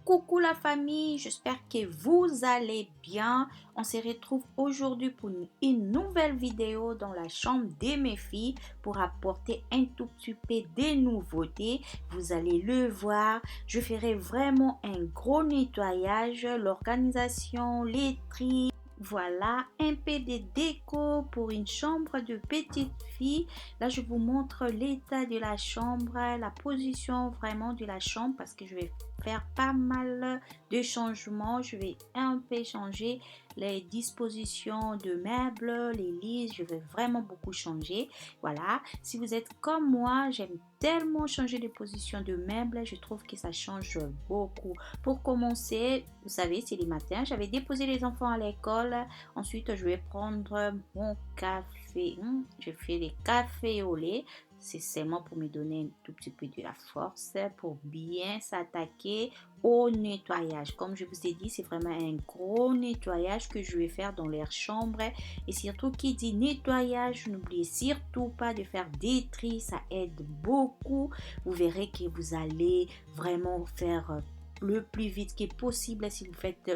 Coucou la famille, j'espère que vous allez bien. On se retrouve aujourd'hui pour une nouvelle vidéo dans la chambre de mes filles pour apporter un tout petit peu de nouveautés. Vous allez le voir, je ferai vraiment un gros nettoyage, l'organisation, les tri. Voilà un peu de déco pour une chambre de petite fille. Là, je vous montre l'état de la chambre, la position vraiment de la chambre parce que je vais faire pas mal de changements. Je vais un peu changer les dispositions de meubles, les lits. Je vais vraiment beaucoup changer. Voilà. Si vous êtes comme moi, j'aime tellement changer de position de meubles. Je trouve que ça change beaucoup. Pour commencer, vous savez, c'est le matin. J'avais déposé les enfants à l'école. Ensuite, je vais prendre mon café. Je fais des cafés au lait. C'est seulement pour me donner un tout petit peu de la force pour bien s'attaquer au nettoyage. Comme je vous ai dit, c'est vraiment un gros nettoyage que je vais faire dans leur chambre. Et surtout, qui dit nettoyage, n'oubliez surtout pas de faire des tris. Ça aide beaucoup. Vous verrez que vous allez vraiment faire le plus vite que possible si vous faites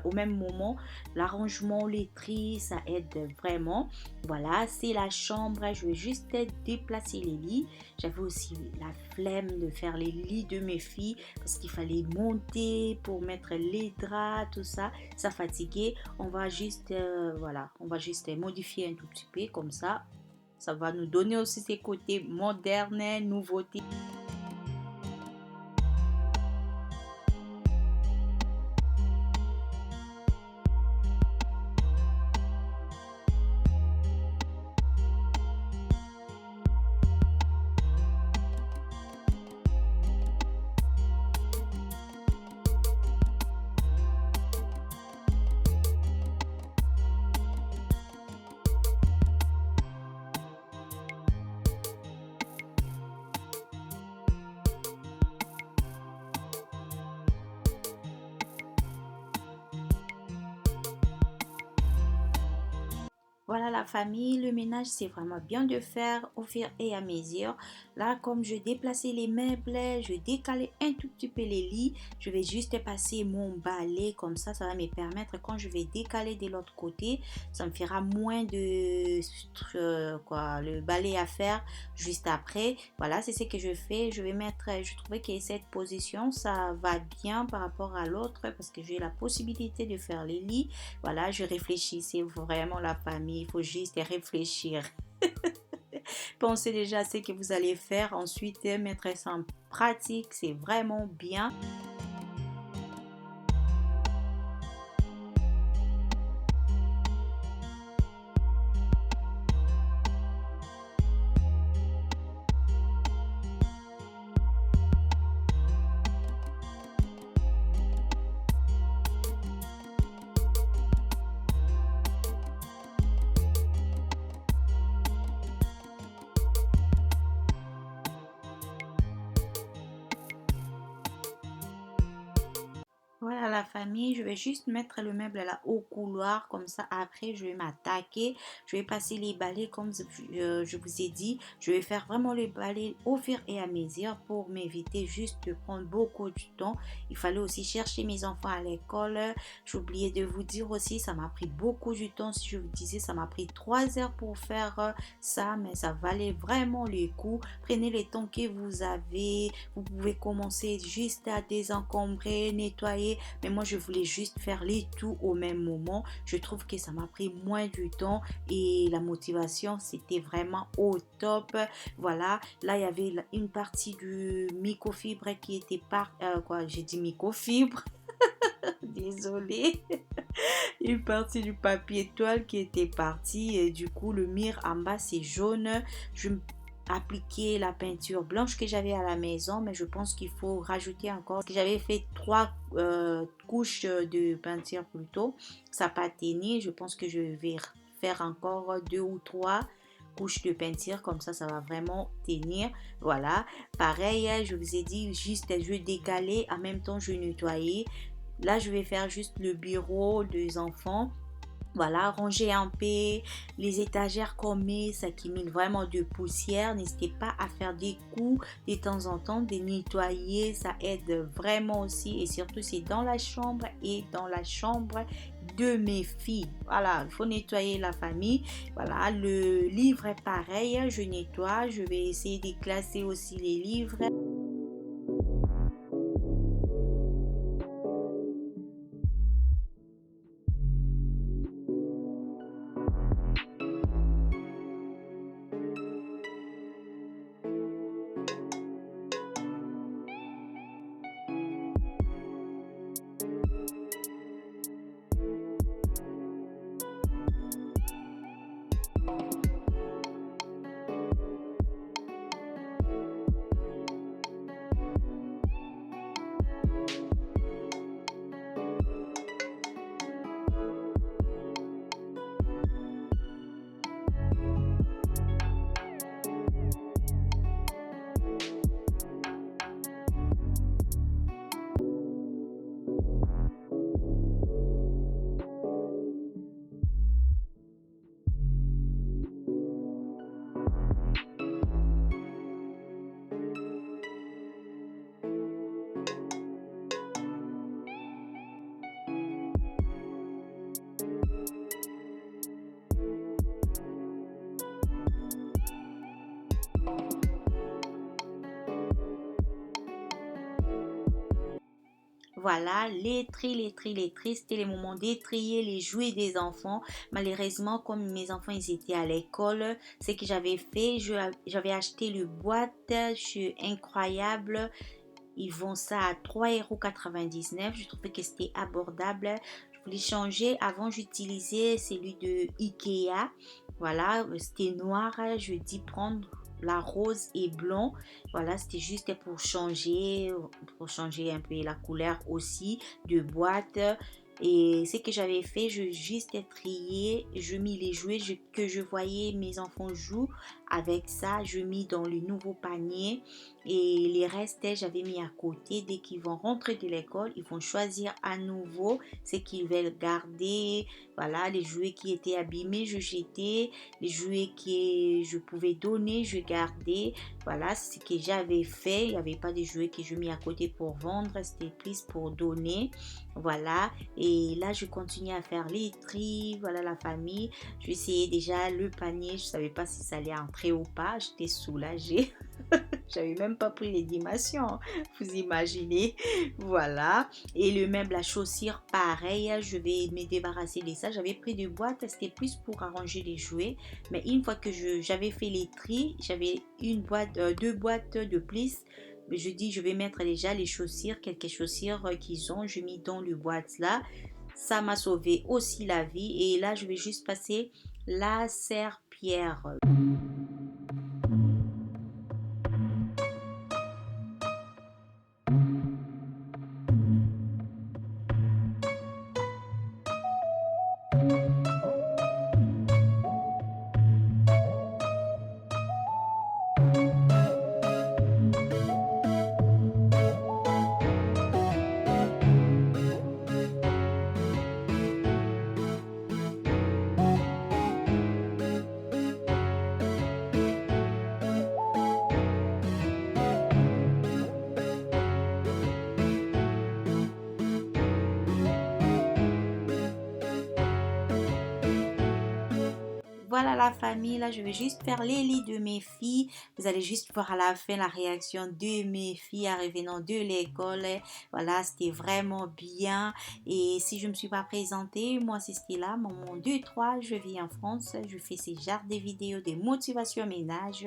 au même moment l'arrangement, les tris, ça aide vraiment. Voilà, c'est la chambre. Je vais juste déplacer les lits. J'avais aussi la flemme de faire les lits de mes filles parce qu'il fallait monter pour mettre les draps, tout ça. Ça fatiguait. On va juste, voilà, on va juste modifier un tout petit peu comme ça. Ça va nous donner aussi ces côtés modernes, nouveautés. Voilà la famille, le ménage c'est vraiment bien de faire au fur et à mesure. Là comme je déplaçais les meubles, je décalais un tout petit peu les lits. Je vais juste passer mon balai comme ça va me permettre quand je vais décaler de l'autre côté. Ça me fera moins de le balai à faire juste après. Voilà c'est ce que je fais. Je vais mettre, je trouvais que cette position ça va bien par rapport à l'autre parce que j'ai la possibilité de faire les lits. Voilà je réfléchissais vraiment la famille. Il faut juste réfléchir. Pensez déjà à ce que vous allez faire. Ensuite, mettre ça en pratique. C'est vraiment bien. Voilà la famille, je vais juste mettre le meuble là au couloir comme ça après je vais m'attaquer, je vais passer les balais comme je vous ai dit, je vais faire vraiment les balais au fur et à mesure pour m'éviter juste de prendre beaucoup de temps. Il fallait aussi chercher mes enfants à l'école, j'ai oublié de vous dire aussi ça m'a pris beaucoup de temps, si je vous disais ça m'a pris 3 heures pour faire ça mais ça valait vraiment le coup. Prenez le temps que vous avez, vous pouvez commencer juste à désencombrer, nettoyer. Mais moi je voulais juste faire les tout au même moment. Je trouve que ça m'a pris moins du temps et la motivation c'était vraiment au top. Voilà, là il y avait une partie du microfibre qui était j'ai dit microfibre. Désolée. Une partie du papier toile qui était partie et du coup le mur en bas c'est jaune. Je appliquer la peinture blanche que j'avais à la maison, mais je pense qu'il faut rajouter encore parce que j'avais fait 3 couches de peinture plutôt, ça n'a pas tenu. Je pense que je vais faire encore 2 ou 3 couches de peinture comme ça va vraiment tenir. Voilà, pareil je vous ai dit juste je décalais en même temps je nettoyais. Là je vais faire juste le bureau des enfants. Voilà, ranger un peu les étagères qu'on met, ça qui met vraiment de poussière. N'hésitez pas à faire des coups de temps en temps, de nettoyer, ça aide vraiment aussi. Et surtout, c'est dans la chambre et dans la chambre de mes filles. Voilà, il faut nettoyer la famille. Voilà, le livre est pareil, je nettoie. Je vais essayer de classer aussi les livres. Voilà, les tri, c'était le moment d'étrier les jouets des enfants. Malheureusement, comme mes enfants ils étaient à l'école, ce que j'avais fait, j'avais acheté le boîte chez Incroyable. Ils vendent ça à 3,99 €. Je trouvais que c'était abordable. Je voulais changer. Avant, j'utilisais celui de Ikea. Voilà, c'était noir. Je dis prendre la rose et blanc. Voilà, c'était juste pour changer un peu la couleur aussi de boîte. Et ce que j'avais fait, je juste trié, je mis les jouets que je voyais mes enfants jouer avec ça, je mis dans le nouveau panier et les restes, j'avais mis à côté. Dès qu'ils vont rentrer de l'école, ils vont choisir à nouveau ce qu'ils veulent garder. Voilà, les jouets qui étaient abîmés, je jetais. Les jouets que je pouvais donner, je gardais. Voilà, c'est ce que j'avais fait. Il n'y avait pas de jouets que je mis à côté pour vendre, c'était plus pour donner. Voilà, et là, je continue à faire les tri. Voilà, la famille. Je essayais déjà le panier. Je ne savais pas si ça allait entrer ou pas. J'étais soulagée. J'avais même pas pris les dimensions, vous imaginez. Voilà. Et le meuble à chaussures, pareil, je vais me débarrasser de ça. J'avais pris des boîtes, c'était plus pour arranger les jouets. Mais une fois que j'avais fait les tri, j'avais deux boîtes de plus. Je dis, je vais mettre déjà les chaussures, quelques chaussures qu'ils ont. Je mis dans le boîte là. Ça m'a sauvé aussi la vie. Et là, je vais juste passer la serpillère. Voilà la famille, là je vais juste faire les lits de mes filles. Vous allez juste voir à la fin la réaction de mes filles en revenant de l'école. Voilà, c'était vraiment bien. Et si je ne me suis pas présentée, moi c'est Stella, maman 2-3, je vis en France. Je fais ces genres de vidéos de motivation ménage.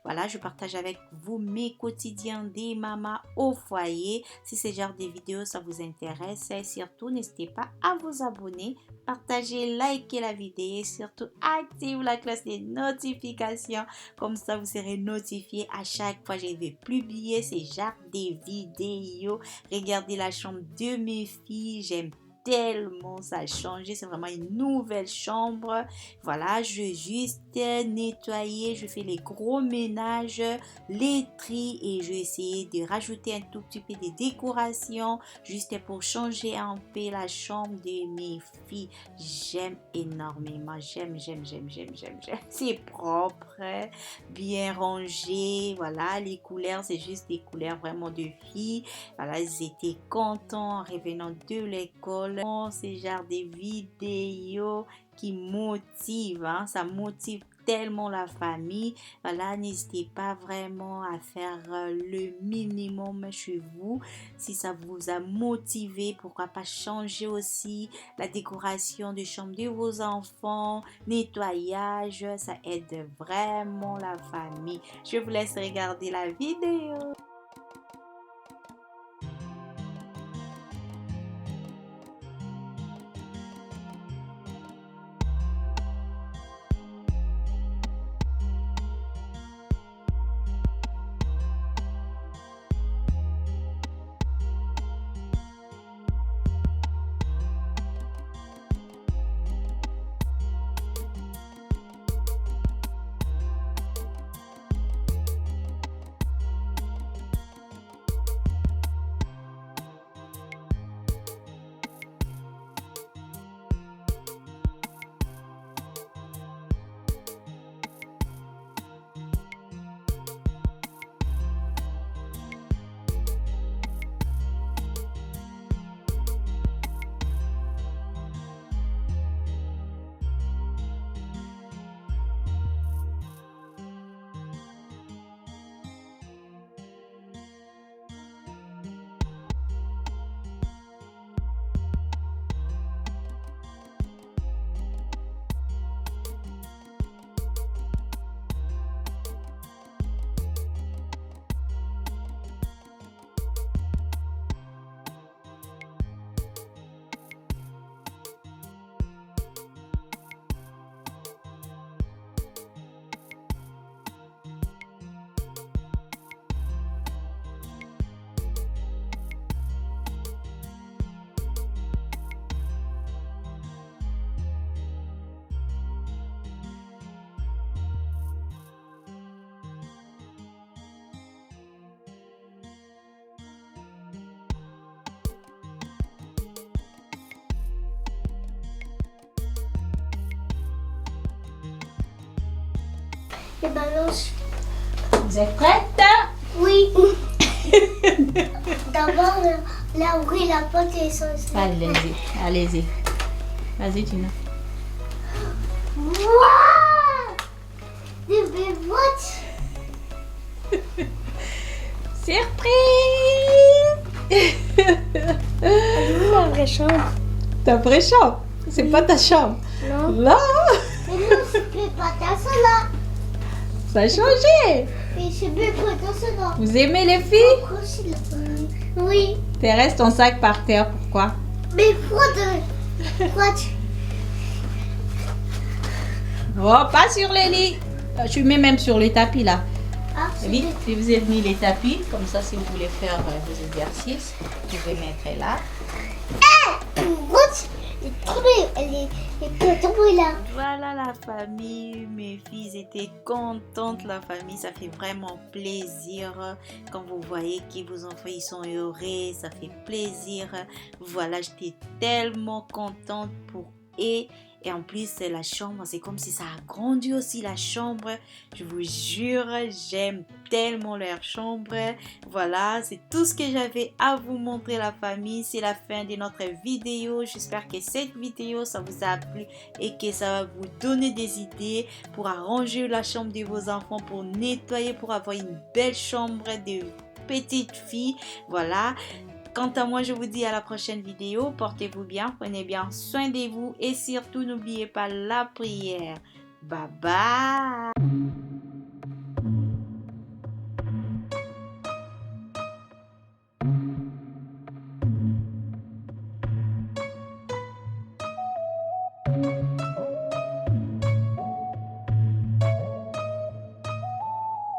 Voilà, je partage avec vous mes quotidiens des mamans au foyer. Si ce genre de vidéos ça vous intéresse, surtout n'hésitez pas à vous abonner, partager, liker la vidéo et surtout activez la cloche des notifications. Comme ça, vous serez notifié à chaque fois que je vais publier ces genres de vidéos. Regardez la chambre de mes filles. J'aime tellement ça a changé, c'est vraiment une nouvelle chambre. Voilà, je vais juste nettoyer, je fais les gros ménages, les tris et je vais essayer de rajouter un tout petit peu de décoration juste pour changer un peu la chambre de mes filles. J'aime énormément, j'aime. C'est propre, bien rangé, voilà, les couleurs, c'est juste des couleurs vraiment de filles. Voilà, ils étaient contents en revenant de l'école. C'est genre des vidéos qui motivent, hein, ça motive tellement la famille. Voilà, n'hésitez pas vraiment à faire le minimum chez vous. Si ça vous a motivé, pourquoi pas changer aussi la décoration de chambre de vos enfants, nettoyage, ça aide vraiment la famille. Je vous laisse regarder la vidéo. Les balances. Vous êtes prête? Oui. D'abord, là, ouvrir la porte et sortir. Allez-y. Vas-y, Tina. Waouh! Des bébêtes. Surprise! La vraie chambre. Ta vraie chambre? C'est pas ta chambre. Non. Là, Mais non, c'est pas ta là. ça a changé. Mais c'est pas ta là. Vous aimez les filles? Pourquoi c'est là? Oui. Thérèse, ton sac par terre, pourquoi? Mais pourquoi tu... Oh, pas sur les lits. Je mets même sur les tapis là. Ah, c'est Vite, je vous ai mis les tapis. Comme ça, si vous voulez faire vos exercices, vous pouvez mettre là. Pourquoi les trucs, les tombés là. Voilà la famille, mes filles étaient contentes, la famille, ça fait vraiment plaisir quand vous voyez que vos enfants ils sont heureux, ça fait plaisir. Voilà, j'étais tellement contente pour eux. Et en plus, la chambre, c'est comme si ça a grandi aussi la chambre. Je vous jure, j'aime tellement leur chambre. Voilà, c'est tout ce que j'avais à vous montrer la famille. C'est la fin de notre vidéo. J'espère que cette vidéo, ça vous a plu et que ça va vous donner des idées pour arranger la chambre de vos enfants, pour nettoyer, pour avoir une belle chambre de petite fille. Voilà. Quant à moi, je vous dis à la prochaine vidéo. Portez-vous bien, prenez bien soin de vous et surtout n'oubliez pas la prière. Bye bye.